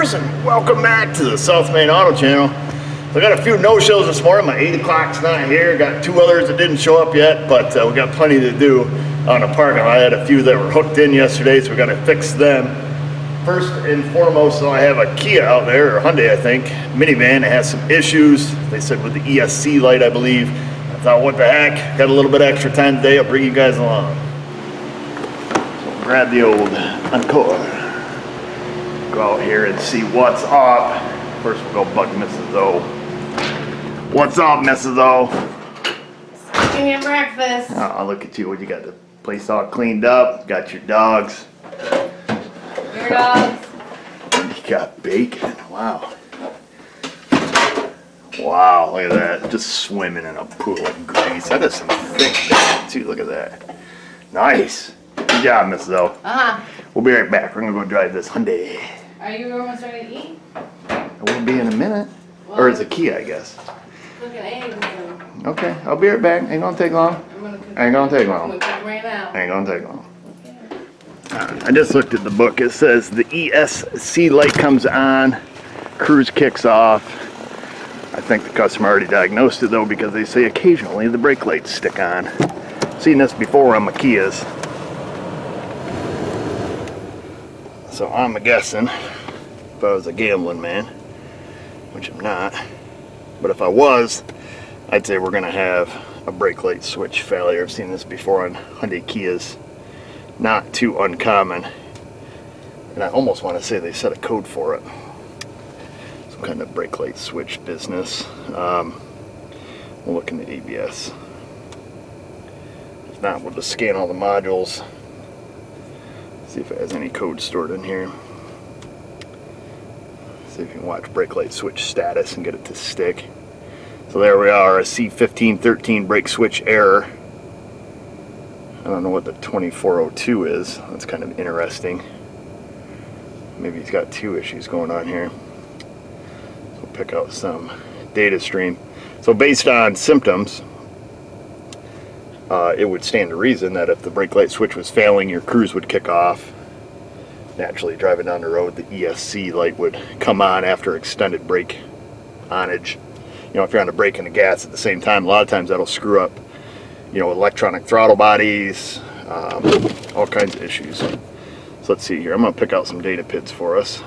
viewers, and welcome back to the South Main Auto Channel. So I got a few no-shows this morning. My 8 o'clock's not here. Got 2 others that didn't show up yet, but we got plenty to do on the parking lot. I had a few that were hooked in yesterday, so we got to fix them. First and foremost, so I have a Kia out there, or Hyundai I think, minivan. It has some issues. They said with the ESC light, I believe. I thought, what the heck? Got a little bit extra time today. I'll bring you guys along. So grab the old Encore. Go out here and see what's up. First we'll go bug Mrs. O. What's up, Mrs. O? Give me breakfast. Oh, look at you. What you got? The place all cleaned up. Got your dogs. Your dogs. You got bacon. Wow. Wow, look at that. Just swimming in a pool of grease. That is some thick bacon too. Look at that. Nice. Good job, Mrs. O. We'll be right back. We're going to go drive this Hyundai. Are you almost ready to eat? It won't be in a minute. Well, or it's a Kia, I guess. Cook an egg. So Okay, I'll be right back. Ain't gonna take long. Ain't gonna take long. I'm gonna cook right now. Ain't gonna take long. I just looked at the book. It says the ESC light comes on, cruise kicks off. I think the customer already diagnosed it though, because they say occasionally the brake lights stick on. Seen this before on my Kias. So I'm guessing, if I was a gambling man, which I'm not, but if I was, I'd say we're gonna have a brake light switch failure. I've seen this before on Hyundai Kias. Not too uncommon. And I almost want to say they set a code for it. Some kind of brake light switch business. We'll look in the ABS. If not, we'll just scan all the modules. See if it has any code stored in here. See if you can watch brake light switch status and get it to stick. So there we are, a C1513 brake switch error. I don't know what the 2402 is. That's kind of interesting. Maybe he's got 2 issues going on here. So we'll pick out some data stream. So based on symptoms, it would stand to reason that if the brake light switch was failing, your cruise would kick off. Naturally, driving down the road, the ESC light would come on after extended brake onage. You know, if you're on the brake and the gas at the same time, a lot of times that'll screw up, you know, electronic throttle bodies, all kinds of issues. So let's see here. I'm going to pick out some data pits for us.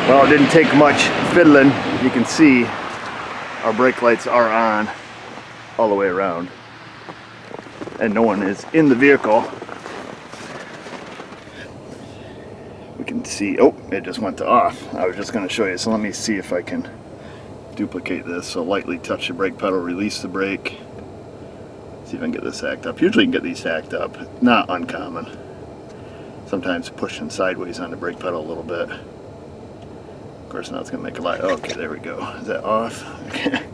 Well, it didn't take much fiddling. You can see our brake lights are on all the way around. And no one is in the vehicle. We can see, oh, it just went to off. I was just going to show you, so let me see if I can duplicate this. So lightly touch the brake pedal, release the brake. See if I can get this hacked up. Usually you can get these hacked up, not uncommon. Sometimes pushing sideways on the brake pedal a little bit. Of course, now it's going to make a light. Okay, there we go. Is that off? Okay.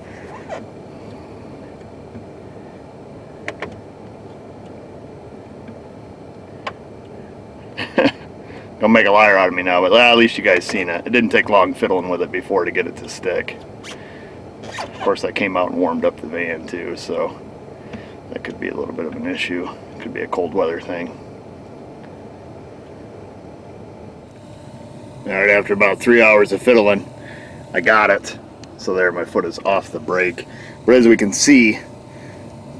Don't make a liar out of me now, but at least you guys seen it. It didn't take long fiddling with it before to get it to stick. Of course, I came out and warmed up the van too, so that could be a little bit of an issue. Could be a cold weather thing. Alright, after about 3 hours of fiddling, I got it. So there, my foot is off the brake. But as we can see,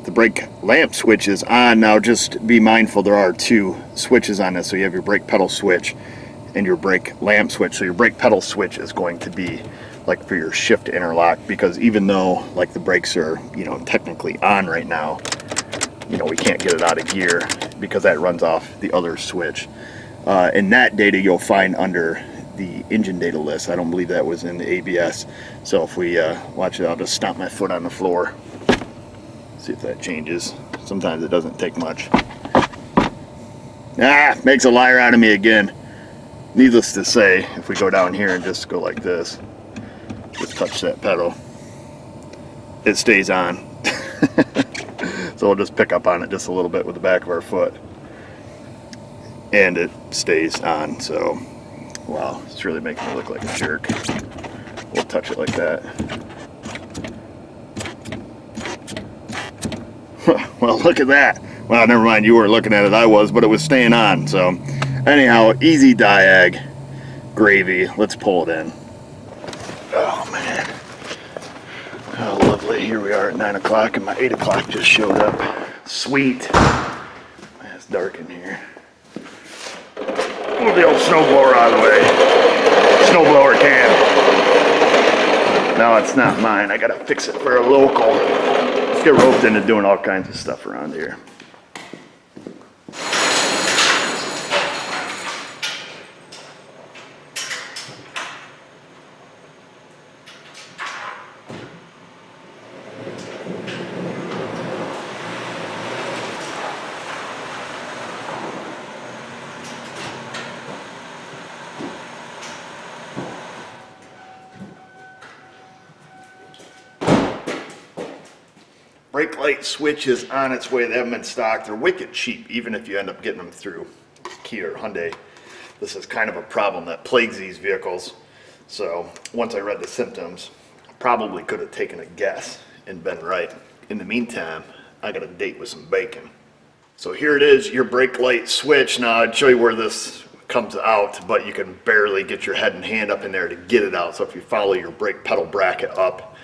the brake lamp switch is on. Now just be mindful, there are 2 switches on this. So you have your brake pedal switch and your brake lamp switch. So your brake pedal switch is going to be like for your shift interlock, because even though like the brakes are, you know, technically on right now, you know, we can't get it out of gear because that runs off the other switch. And that data you'll find under the engine data list. I don't believe that was in the ABS. So if we watch it, I'll just stomp my foot on the floor. See if that changes. Sometimes it doesn't take much. Makes a liar out of me again. Needless to say, if we go down here and just go like this, just touch that pedal, it stays on. So we'll just pick up on it just a little bit with the back of our foot, and it stays on. So wow, it's really making me look like a jerk. We'll touch it like that. Well, look at that. Well, never mind, you were looking at it, I was, but it was staying on. So anyhow, easy diag. gravy. Let's pull it in. Oh man. Oh, lovely. Here we are at 9 o'clock and my 8 o'clock just showed up. Sweet. Man, it's dark in here. Move the old snowblower out of the way. Snowblower can. No, it's not mine. I gotta fix it for a local. Let's get roped into doing all kinds of stuff around here. Brake light switch is on its way. They haven't been stocked. They're wicked cheap, even if you end up getting them through Kia or Hyundai. This is kind of a problem that plagues these vehicles. So once I read the symptoms, I probably could have taken a guess and been right. In the meantime, I got a date with some bacon. So here it is, your brake light switch. Now I'd show you where this comes out, but you can barely get your head and hand up in there to get it out. So if you follow your brake pedal bracket up,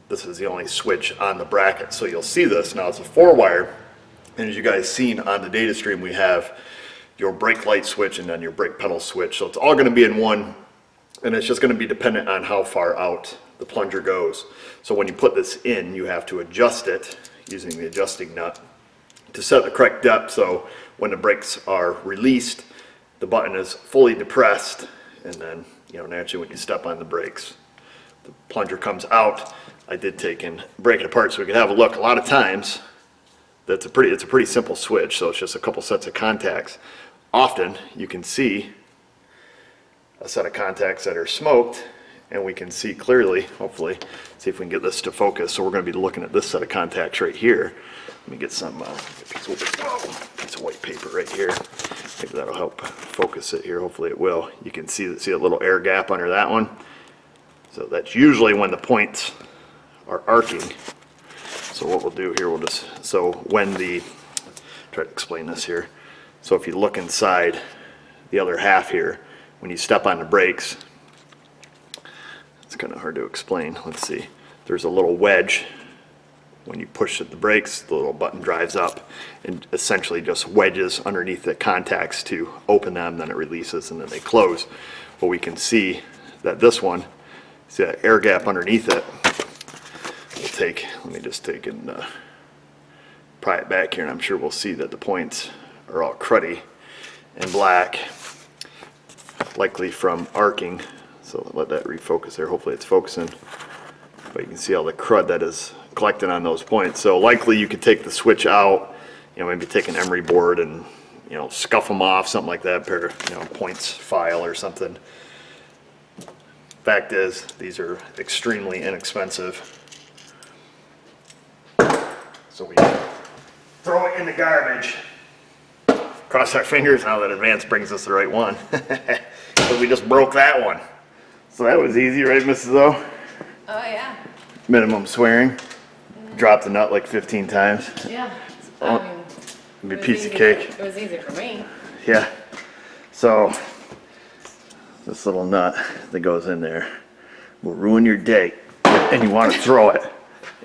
this is the only switch on the bracket. So you'll see this. Now it's a 4-wire, and as you guys seen on the data stream, we have your brake light switch and then your brake pedal switch. So it's all going to be in one, and it's just going to be dependent on how far out the plunger goes. So when you put this in, you have to adjust it using the adjusting nut to set the correct depth. So when the brakes are released, the button is fully depressed, and then, you know, naturally when you step on the brakes, the plunger comes out. I did take and break it apart so we could have a look. A lot of times, it's a pretty simple switch, so it's just a couple sets of contacts. Often, you can see a set of contacts that are smoked, and we can see clearly, hopefully, see if we can get this to focus. So we're going to be looking at this set of contacts right here. Let me get some piece of white paper right here. Maybe that'll help focus it here. Hopefully it will. You can see a little air gap under that one. So that's usually when the points are arcing. So what we'll do here, try to explain this here. So if you look inside the other half here, when you step on the brakes, it's kind of hard to explain. Let's see. There's a little wedge. When you push the brakes, the little button drives up and essentially just wedges underneath the contacts to open them, then it releases and then they close. But we can see that this one, see that air gap underneath it. Let me just take and pry it back here, and I'm sure we'll see that the points are all cruddy and black, likely from arcing. So let that refocus there. Hopefully it's focusing. But you can see all the crud that is collected on those points. So likely you could take the switch out, you know, maybe take an emery board and, you know, scuff them off, something like that, pair of, you know, points file or something. Fact is, these are extremely inexpensive. So we throw it in the garbage. Cross our fingers now that Advance brings us the right one. So we just broke that one. So that was easy, right, Mrs. O? Oh, yeah. Minimum swearing. Dropped the nut like 15 times. Yeah. Oh, I mean, it'd be a piece of cake. It was easy for me. Yeah. So this little nut that goes in there will ruin your day, and you want to throw it.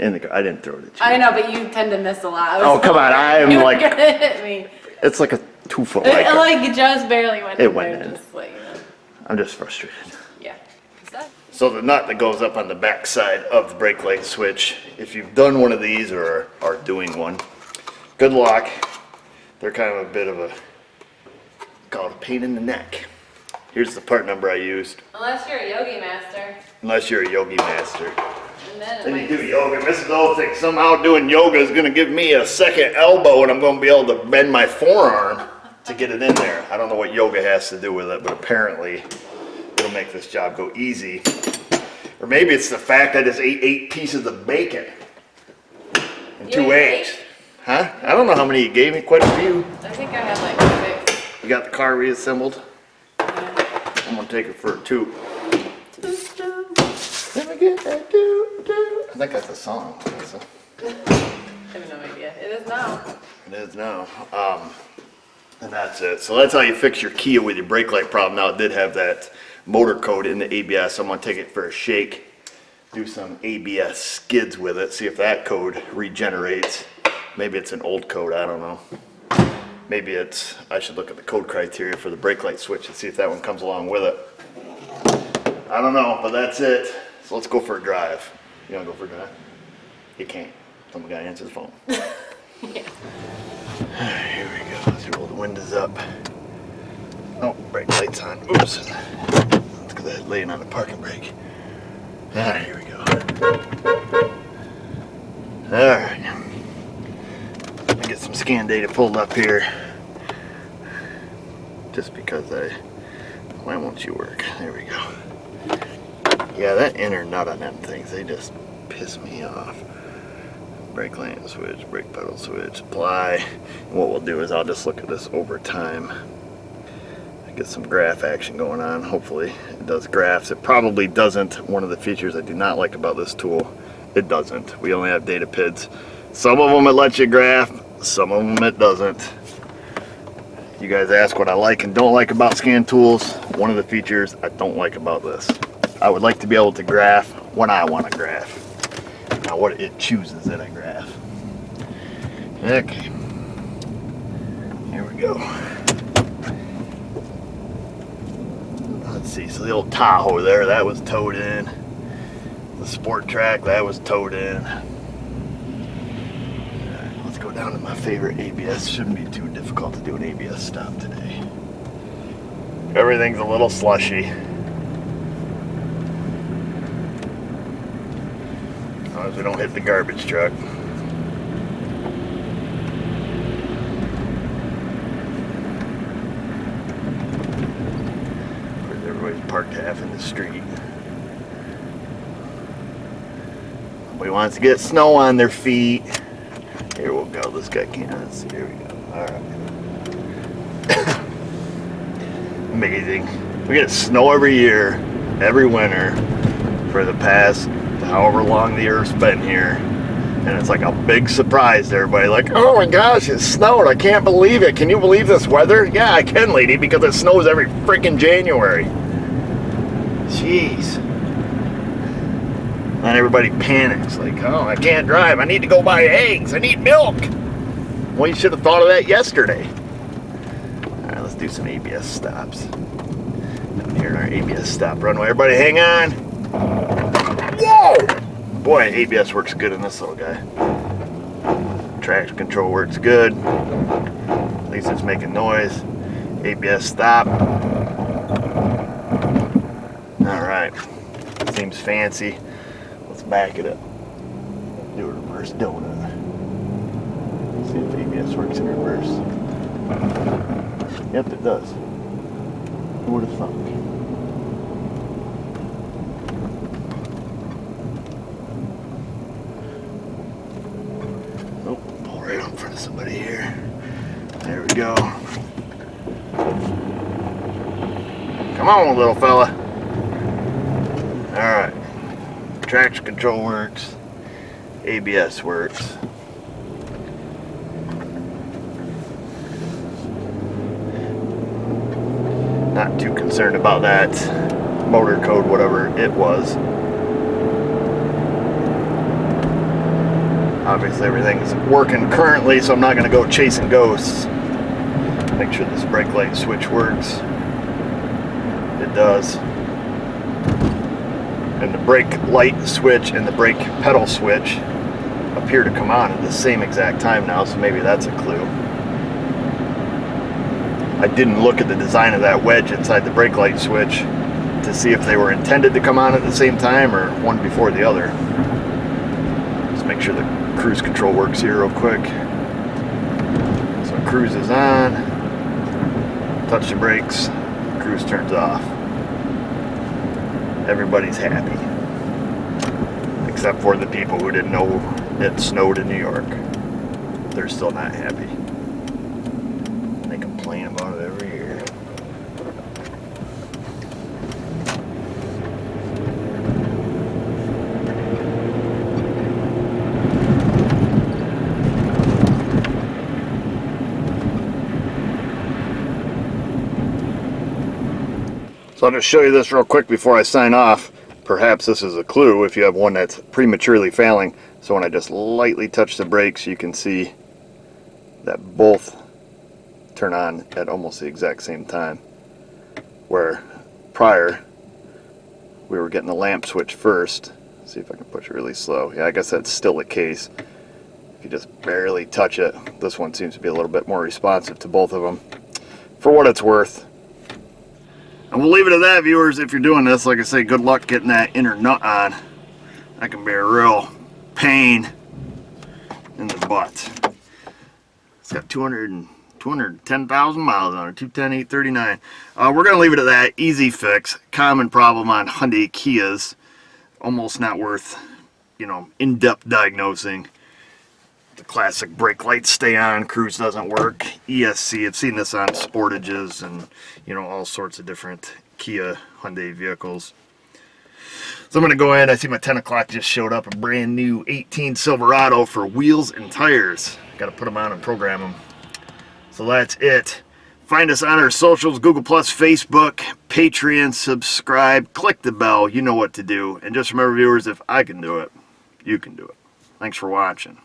I didn't throw it at you. I know, but you tend to miss a lot. Oh, come on. I'm You were like, gonna hit me. it's like a 2-foot It like. like just barely went in. It went there, in. Just like, you know. I'm just frustrated. Yeah. Is that? So the nut that goes up on the back side of the brake light switch, if you've done one of these or are doing one, good luck. They're kind of a bit of a, call it a pain in the neck. Here's the part number I used. Unless you're a yogi master. Unless you're a yogi master. And then Then you do yoga. Mrs. O thinks somehow doing yoga is going to give me a second elbow and I'm going to be able to bend my forearm to get it in there. I don't know what yoga has to do with it, but apparently it'll make this job go easy. Or maybe it's the fact I just ate 8 pieces of bacon and 2 eggs. Huh? I don't know how many you gave me, quite a few. I think I had like 6. You got the car reassembled? Yeah. I'm going to take it for a toot. Let me get that doo-doo. I think that's a song. I have no idea. It is now. It is now. And that's it. So that's how you fix your Kia with your brake light problem. Now it did have that motor code in the ABS. I'm gonna take it for a shake, do some ABS skids with it, see if that code regenerates. Maybe it's an old code, I don't know. Maybe it's, I should look at the code criteria for the brake light switch and see if that one comes along with it. I don't know, but that's it. So let's go for a drive. You wanna go for a drive? You can't. Some guy answer the phone. Yeah. Alright, here we go. Let's roll the windows up. Oh, brake light's on. Oops. That's because I was laying on the parking brake. Alright, here we go. Alright. Let me get some scan data pulled up here. Just because why won't you work? There we go. Yeah, that inner nut on them things, they just piss me off. Brake lamp switch, brake pedal switch, apply. And what we'll do is I'll just look at this over time. Get some graph action going on. Hopefully it does graphs. It probably doesn't. One of the features I do not like about this tool, it doesn't. We only have data PIDs. Some of them it lets you graph, some of them it doesn't. You guys ask what I like and don't like about scan tools. One of the features I don't like about this. I would like to be able to graph when I want to graph. Now what it chooses that I graph. Okay. Here we go. Let's see, so the old Tahoe there, that was towed in. The Sport Track, that was towed in. Alright, let's go down to my favorite ABS. Shouldn't be too difficult to do an ABS stop today. Everything's a little slushy. As long as we don't hit the garbage truck. Everybody's parked half in the street. Nobody wants to get snow on their feet. Here we'll go. This guy can't see. Here we go. Alright. Amazing. We get snow every year, every winter, for the past however long the Earth's been here. And it's like a big surprise to everybody. Like, oh my gosh, it snowed. I can't believe it. Can you believe this weather? Yeah, I can, lady, because it snows every freaking January. Jeez. Then everybody panics. Like, oh, I can't drive. I need to go buy eggs. I need milk. Well, you should have thought of that yesterday. All right, let's do some ABS stops. I'm here in our ABS stop runway. Everybody hang on. Whoa! Boy, ABS works good in this little guy. Traction control works good. At least it's making noise. ABS stop. Alright. Seems fancy. Let's back it up. Do a reverse donut. See if ABS works in reverse. Yep, it does. Who would have thought? Right in front of somebody here. There we go. Come on, little fella. Alright. Traction control works. ABS works. Not too concerned about that motor code, whatever it was. Obviously everything's working currently, so I'm not going to go chasing ghosts. Make sure this brake light switch works. It does. And the brake light switch and the brake pedal switch appear to come on at the same exact time now, so maybe that's a clue. I didn't look at the design of that wedge inside the brake light switch to see if they were intended to come on at the same time or one before the other. Let's make sure the cruise control works here real quick. So cruise is on. Touch the brakes. Cruise turns off. Everybody's happy. Except for the people who didn't know it snowed in New York. They're still not happy. They complain about it every year. So I'll just show you this real quick before I sign off. Perhaps this is a clue if you have one that's prematurely failing. So when I just lightly touch the brakes, you can see that both turn on at almost the exact same time. Where prior, we were getting the lamp switch first. Let's see if I can push it really slow. Yeah, I guess that's still the case. If you just barely touch it, this one seems to be a little bit more responsive to both of them. For what it's worth. And we'll leave it at that, viewers. If you're doing this, like I say, good luck getting that inner nut on. That can be a real pain in the butt. It's got 210,000 miles on it, 210,839. We're going to leave it at that. Easy fix. Common problem on Hyundai Kias. Almost not worth, in-depth diagnosing. The classic brake lights stay on, cruise doesn't work. ESC, I've seen this on Sportages and all sorts of different Kia Hyundai vehicles. So I'm going to go in. I see my 10 o'clock just showed up, a brand new 18 Silverado for wheels and tires. Got to put them on and program them. So that's it. Find us on our socials, Google+, Facebook, Patreon, subscribe, click the bell, you know what to do. And just remember, viewers, if I can do it, you can do it. Thanks for watching.